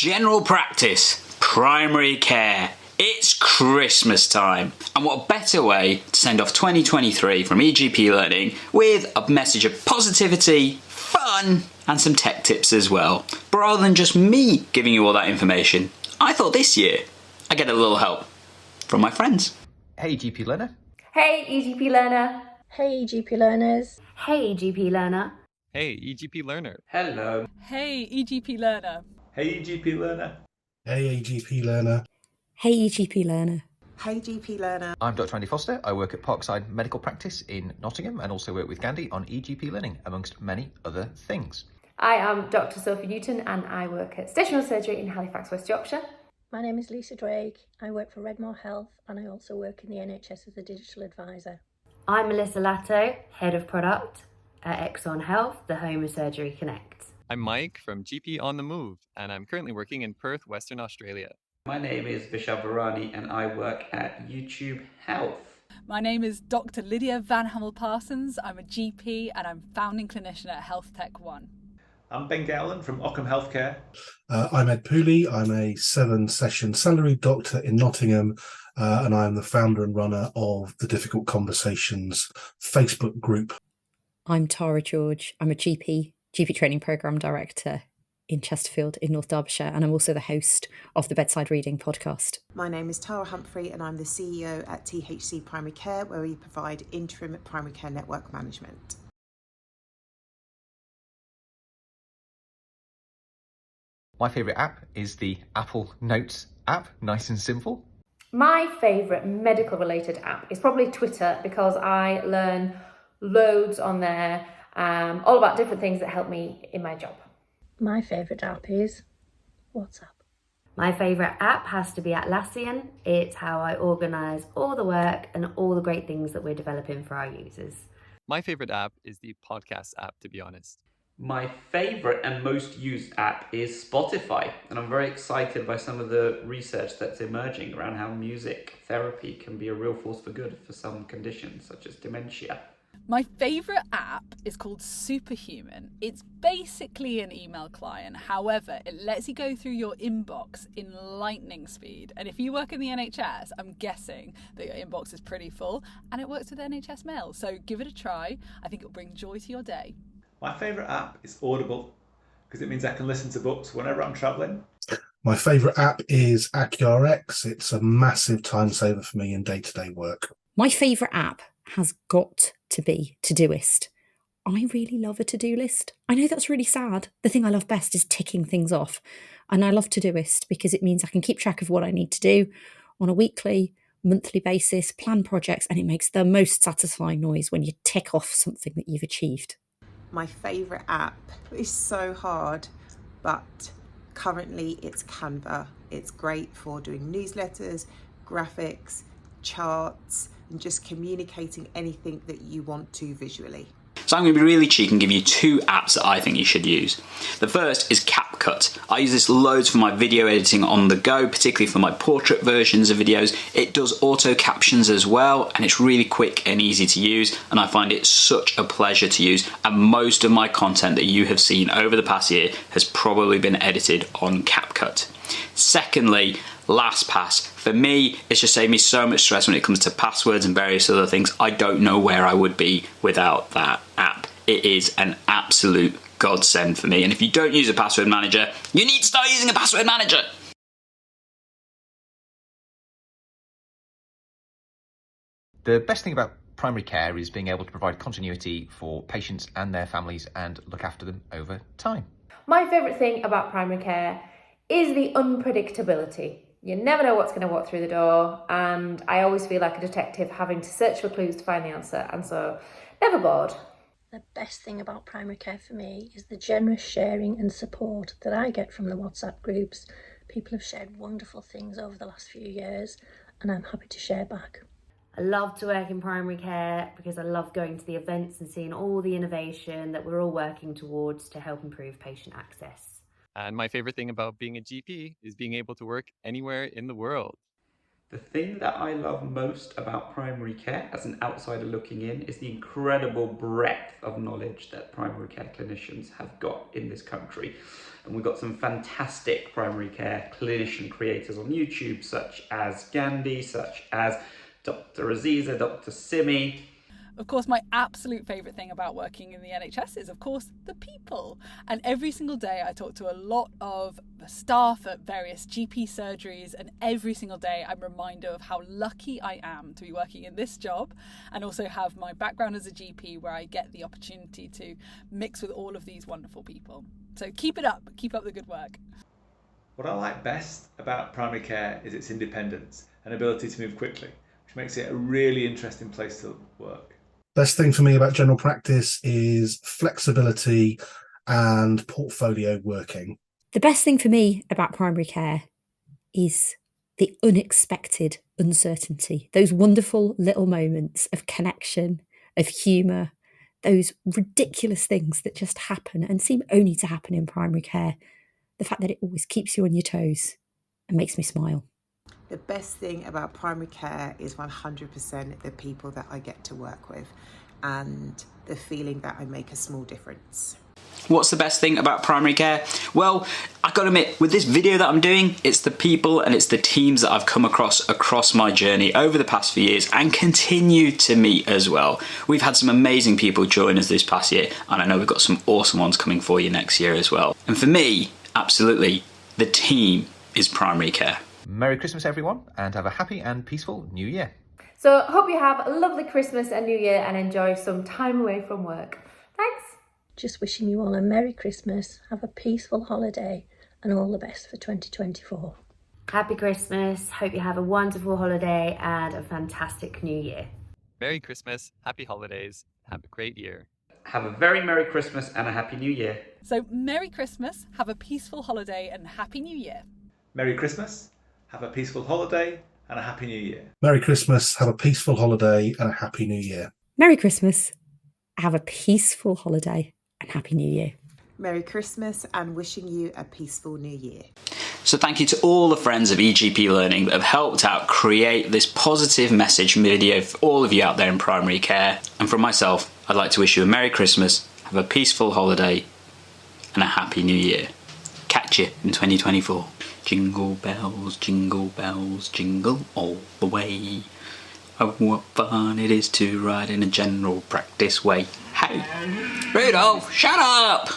General practice, primary care. It's Christmas time, and what better way to send off 2023 from eGPlearning with a message of positivity, fun, and some tech tips as well. But rather than just me giving you all that information, I thought this year I'd get a little help from my friends. Hey GP Learner. Hey eGP Learner. Hey eGP Learners. Hey eGP Learner. Hey eGP Learner. Hello. Hey eGP Learner. Hey eGP Learner. Hey eGP Learner. Hey eGP Learner. Hey GP Learner. I'm Dr. Andy Foster. I work at Parkside Medical Practice in Nottingham and also work with Gandhi on eGPlearning, amongst many other things. I am Dr. Sophie Newton and I work at Stational Surgery in Halifax, West Yorkshire. My name is Lisa Drake. I work for Redmore Health and I also work in the NHS as a digital advisor. I'm Melissa Latto, Head of Product at Exon Health, the home of Surgery Connect. I'm Mike from GP On The Move, and I'm currently working in Perth, Western Australia. My name is Vishal Varani and I work at YouTube Health. My name is Dr. Lydia Van Hamel Parsons. I'm a GP and I'm founding clinician at Health Tech One. I'm Ben Gowland from Ockham Healthcare. I'm Ed Pooley. I'm a 7-session salaried doctor in Nottingham, and I'm the founder and runner of the Difficult Conversations Facebook group. I'm Tara George. I'm a GP training programme director in Chesterfield in North Derbyshire, and I'm also the host of the Bedside Reading podcast. My name is Tara Humphrey and I'm the CEO at THC Primary Care, where we provide interim primary care network management. My favourite app is the Apple Notes app, nice and simple. My favourite medical related app is probably Twitter because I learn loads on there, all about different things that help me in my job. My favourite app is WhatsApp. My favourite app has to be Atlassian. It's how I organise all the work and all the great things that we're developing for our users. My favorite app is the podcast app, to be honest. My favourite and most used app is Spotify, and I'm very excited by some of the research that's emerging around how music therapy can be a real force for good for some conditions such as dementia. My favourite app is called Superhuman. It's basically an email client. However, it lets you go through your inbox in lightning speed. And if you work in the NHS, I'm guessing that your inbox is pretty full, and it works with NHS mail. So give it a try. I think it'll bring joy to your day. My favourite app is Audible because it means I can listen to books whenever I'm travelling. My favourite app is AccuRx. It's a massive time saver for me in day-to-day work. My favourite app has got to be Todoist. I really love a to-do list. I know that's really sad. The thing I love best is ticking things off. And I love Todoist because it means I can keep track of what I need to do on a weekly, monthly basis, plan projects, and it makes the most satisfying noise when you tick off something that you've achieved. My favourite app is so hard, but currently it's Canva. It's great for doing newsletters, graphics, charts, and just communicating anything that you want to visually. So I'm going to be really cheeky and give you 2 apps that I think you should use. The first is CapCut. I use this loads for my video editing on the go, particularly for my portrait versions of videos. It does auto captions as well, and it's really quick and easy to use, and I find it such a pleasure to use, and most of my content that you have seen over the past year has probably been edited on CapCut. Secondly, LastPass. For me, it's just saved me so much stress when it comes to passwords and various other things. I don't know where I would be without that app. It is an absolute godsend for me. And if you don't use a password manager, you need to start using a password manager. The best thing about primary care is being able to provide continuity for patients and their families and look after them over time. My favourite thing about primary care is the unpredictability. You never know what's going to walk through the door, and I always feel like a detective having to search for clues to find the answer, and so never bored. The best thing about primary care for me is the generous sharing and support that I get from the WhatsApp groups. People have shared wonderful things over the last few years, and I'm happy to share back. I love to work in primary care because I love going to the events and seeing all the innovation that we're all working towards to help improve patient access. And my favorite thing about being a GP is being able to work anywhere in the world. The thing that I love most about primary care as an outsider looking in is the incredible breadth of knowledge that primary care clinicians have got in this country. And we've got some fantastic primary care clinician creators on YouTube, such as Gandhi, such as Dr. Aziza, Dr. Simi. Of course, my absolute favourite thing about working in the NHS is, of course, the people. And every single day I talk to a lot of the staff at various GP surgeries, and every single day I'm reminded of how lucky I am to be working in this job and also have my background as a GP where I get the opportunity to mix with all of these wonderful people. So keep it up, keep up the good work. What I like best about primary care is its independence and ability to move quickly, which makes it a really interesting place to work. Best thing for me about general practice is flexibility and portfolio working. The best thing for me about primary care is the unexpected uncertainty, those wonderful little moments of connection, of humour, those ridiculous things that just happen and seem only to happen in primary care. The fact that it always keeps you on your toes and makes me smile. The best thing about primary care is 100% the people that I get to work with and the feeling that I make a small difference. What's the best thing about primary care? Well, I gotta admit, with this video that I'm doing, it's the people and it's the teams that I've come across my journey over the past few years and continue to meet as well. We've had some amazing people join us this past year, and I know we've got some awesome ones coming for you next year as well. And for me, absolutely, the team is primary care. Merry Christmas, everyone, and have a happy and peaceful New Year. So hope you have a lovely Christmas and New Year and enjoy some time away from work. Thanks. Just wishing you all a Merry Christmas, have a peaceful holiday, and all the best for 2024. Happy Christmas, hope you have a wonderful holiday and a fantastic New Year. Merry Christmas, happy holidays, have a great year. Have a very Merry Christmas and a Happy New Year. So Merry Christmas, have a peaceful holiday and Happy New Year. Merry Christmas, have a peaceful holiday and a Happy New Year. Merry Christmas, have a peaceful holiday and a Happy New Year. Merry Christmas, have a peaceful holiday and Happy New Year. Merry Christmas and wishing you a peaceful New Year. So thank you to all the friends of eGPlearning that have helped out create this positive message video for all of you out there in primary care. And from myself, I'd like to wish you a Merry Christmas, have a peaceful holiday and a Happy New Year. Catch you in 2024. Jingle bells, jingle all the way. Oh, what fun it is to ride in a general practice way. Hey, Rudolph, shut up!